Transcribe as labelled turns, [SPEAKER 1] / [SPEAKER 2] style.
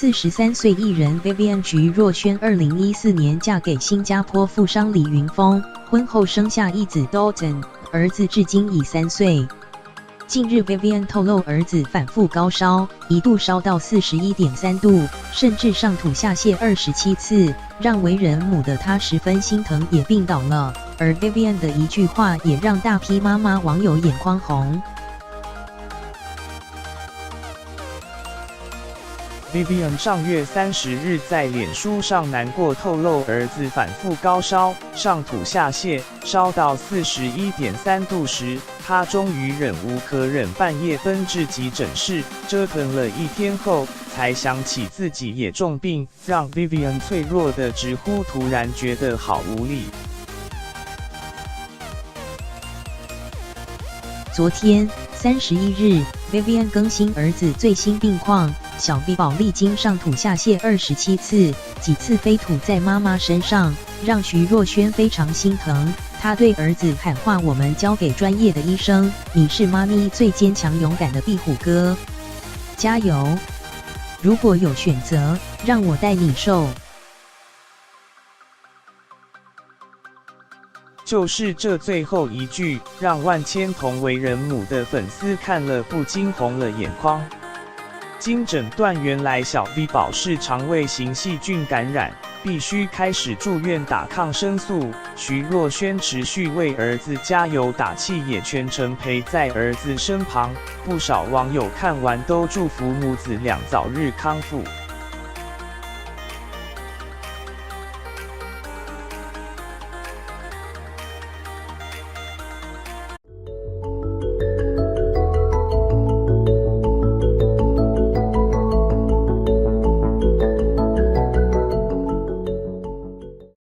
[SPEAKER 1] 43岁艺人 Vivienne 徐若瑄2014年嫁给新加坡富商李云峰，婚后生下一子 Dalton， 儿子至今已3岁。近日 Vivienne 透露，儿子反复高烧，一度烧到41.3度，甚至上吐下泻27次，让为人母的她十分心疼，也病倒了。而 Vivienne 的一句话也让大批妈妈网友眼眶红。
[SPEAKER 2] Vivienne 上月30日在脸书上难过透露，儿子反复高烧，上吐下泻，烧到41.3度时，她终于忍无可忍，半夜奔至急诊室，折腾了1天后，才想起自己也重病，让 Vivienne 脆弱的直呼突然觉得好无力。
[SPEAKER 1] 昨天31日 ，Vivienne 更新儿子最新病况。小 V 宝历经上吐下泻27次，几次飞吐在妈妈身上，让徐若瑄非常心疼。她对儿子喊话：“我们交给专业的医生，你是妈咪最坚强勇敢的壁虎哥，加油！如果有选择，让我带你瘦。”
[SPEAKER 2] 就是这最后一句，让万千同为人母的粉丝看了不禁红了眼眶。经诊断，原来小 V 宝是肠胃型细菌感染，必须开始住院打抗生素。徐若瑄持续为儿子加油打气，也全程陪在儿子身旁。不少网友看完都祝福母子俩早日康复。